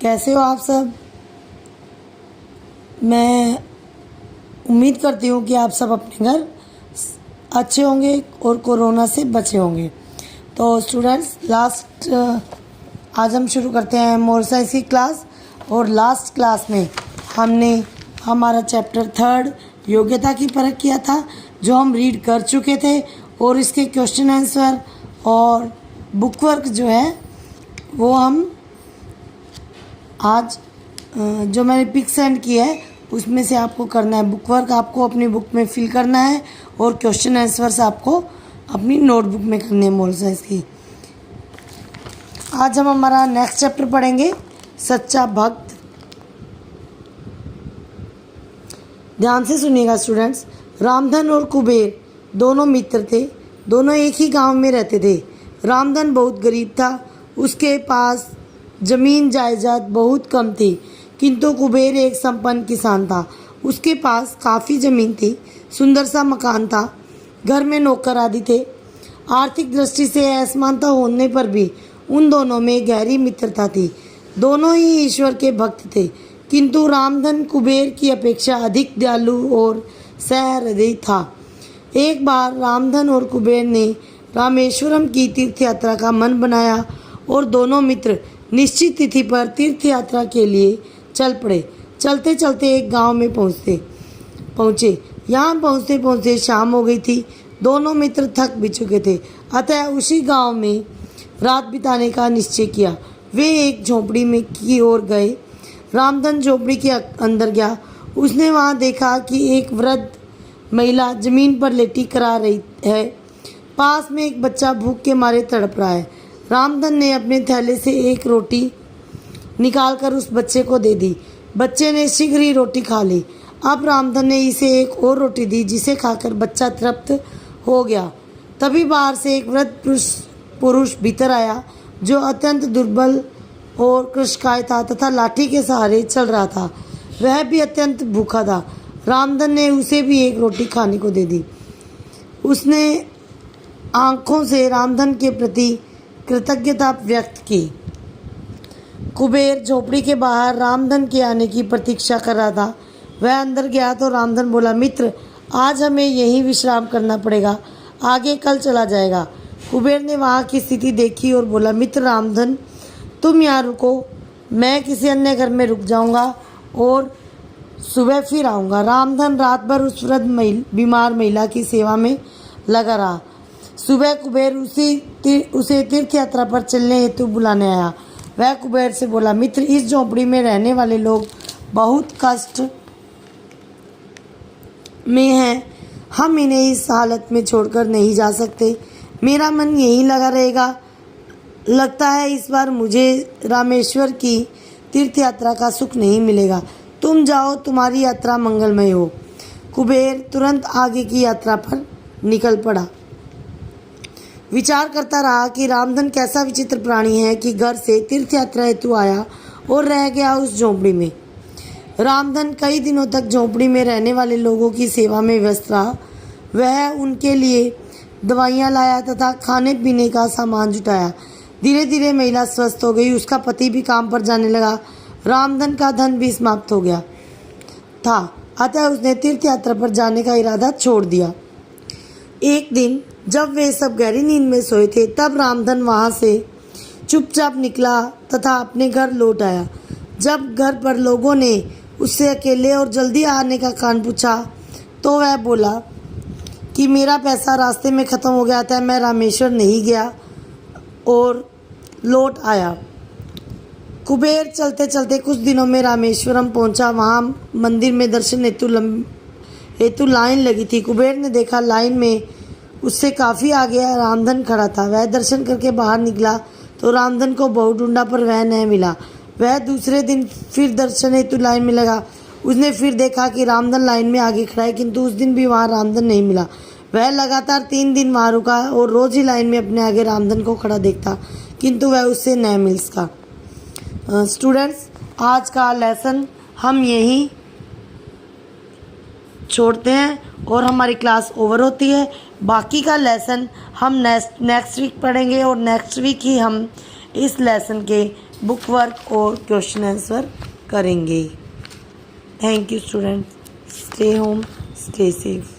कैसे हो आप सब। मैं उम्मीद करती हूँ कि आप सब अपने घर अच्छे होंगे और कोरोना से बचे होंगे। तो स्टूडेंट्स आज हम शुरू करते हैं मोरल साइंस की क्लास। और लास्ट क्लास में हमने हमारा चैप्टर 3 योग्यता की परख किया था, जो हम रीड कर चुके थे। और इसके क्वेश्चन आंसर और बुक वर्क जो है वो हम आज जो मैंने पिक सेंड किया है उसमें से आपको करना है। बुक वर्क आपको अपनी बुक में फिल करना है और क्वेश्चन आंसर्स आपको अपनी नोटबुक में करने हैं मोरल साइंस की। आज हम हमारा नेक्स्ट चैप्टर पढ़ेंगे, सच्चा भक्त। ध्यान से सुनिएगा स्टूडेंट्स। रामधन और कुबेर दोनों मित्र थे। दोनों एक ही गांव में रहते थे। रामधन बहुत गरीब था, उसके पास जमीन जायदाद बहुत कम थी, किंतु कुबेर एक संपन्न किसान था। उसके पास काफ़ी ज़मीन थी, सुंदर सा मकान था, घर में नौकर आदि थे। आर्थिक दृष्टि से असमानता होने पर भी उन दोनों में गहरी मित्रता थी। दोनों ही ईश्वर के भक्त थे, किंतु रामधन कुबेर की अपेक्षा अधिक दयालु और सहृदयी था। एक बार रामधन और कुबेर ने रामेश्वरम की तीर्थ यात्रा का मन बनाया और दोनों मित्र निश्चित तिथि पर तीर्थ यात्रा के लिए चल पड़े। चलते चलते एक गांव में पहुँचे। यहाँ पहुँचते पहुँचते शाम हो गई थी। दोनों मित्र थक भी चुके थे, अतः उसी गांव में रात बिताने का निश्चय किया। वे एक झोंपड़ी में की ओर गए। रामधन झोंपड़ी के अंदर गया। उसने वहाँ देखा कि एक वृद्ध महिला जमीन पर लेटी करा रही है। पास में एक बच्चा भूख के मारे तड़प रहा है। रामधन ने अपने थैले से एक रोटी निकालकर उस बच्चे को दे दी। बच्चे ने शीघ्र ही रोटी खा ली। अब रामधन ने इसे एक और रोटी दी, जिसे खाकर बच्चा तृप्त हो गया। तभी बाहर से एक वृद्ध पुरुष भीतर आया, जो अत्यंत दुर्बल और कृशकाय था तथा लाठी के सहारे चल रहा था। वह भी अत्यंत भूखा था। रामधन ने उसे भी एक रोटी खाने को दे दी। उसने आंखों से रामधन के प्रति कृतज्ञता व्यक्त की। कुबेर झोपड़ी के बाहर रामधन के आने की प्रतीक्षा कर रहा था। वह अंदर गया तो रामधन बोला, मित्र, आज हमें यहीं विश्राम करना पड़ेगा, आगे कल चला जाएगा। कुबेर ने वहाँ की स्थिति देखी और बोला, मित्र रामधन, तुम यहाँ रुको, मैं किसी अन्य घर में रुक जाऊँगा और सुबह फिर आऊँगा। रामधन रात भर उस वृद्ध बीमार महिला की सेवा में लगा रहा। सुबह कुबेर उसे तीर्थ यात्रा पर चलने हेतु बुलाने आया। वह कुबेर से बोला, मित्र, इस झोंपड़ी में रहने वाले लोग बहुत कष्ट में हैं। हम इन्हें इस हालत में छोड़कर नहीं जा सकते। मेरा मन यहीं लगा रहेगा। लगता है इस बार मुझे रामेश्वर की तीर्थ यात्रा का सुख नहीं मिलेगा। तुम जाओ, तुम्हारी यात्रा मंगलमय हो। कुबेर तुरंत आगे की यात्रा पर निकल पड़ा। विचार करता रहा कि रामधन कैसा विचित्र प्राणी है कि घर से तीर्थ यात्रा हेतु आया और रह गया उस झोंपड़ी में। रामधन कई दिनों तक झोंपड़ी में रहने वाले लोगों की सेवा में व्यस्त रहा। वह उनके लिए दवाइयाँ लाया तथा खाने पीने का सामान जुटाया। धीरे धीरे महिला स्वस्थ हो गई। उसका पति भी काम पर जाने लगा। रामधन का धन भी समाप्त हो गया था, अतः उसने तीर्थ यात्रा पर जाने का इरादा छोड़ दिया। एक दिन जब वे सब गहरी नींद में सोए थे, तब रामधन वहाँ से चुपचाप निकला तथा अपने घर लौट आया। जब घर पर लोगों ने उससे अकेले और जल्दी आने का कारण पूछा, तो वह बोला कि मेरा पैसा रास्ते में ख़त्म हो गया था, मैं रामेश्वर नहीं गया और लौट आया। कुबेर चलते चलते कुछ दिनों में रामेश्वरम पहुंचा। वहां मंदिर में दर्शन हेतु लाइन लगी थी। कुबेर ने देखा लाइन में उससे काफ़ी आगे रामधन खड़ा था। वह दर्शन करके बाहर निकला तो रामधन को बहुत ढूंढा, पर वह नहीं मिला। वह दूसरे दिन फिर दर्शन हेतु लाइन में लगा। उसने फिर देखा कि रामधन लाइन में आगे खड़ा है, किंतु उस दिन भी वहाँ रामधन नहीं मिला। वह लगातार 3 दिन वहाँ रुका और रोज़ ही लाइन में अपने आगे रामधन को खड़ा देखता, किंतु वह उससे नहीं मिल सका। स्टूडेंट्स, आज का लेसन हम यहीं छोड़ते हैं और हमारी क्लास ओवर होती है। बाकी का लेसन हम नेक्स्ट वीक पढ़ेंगे और नेक्स्ट वीक ही हम इस लेसन के बुक वर्क और क्वेश्चन आंसर करेंगे। Thank you student, stay home, stay safe.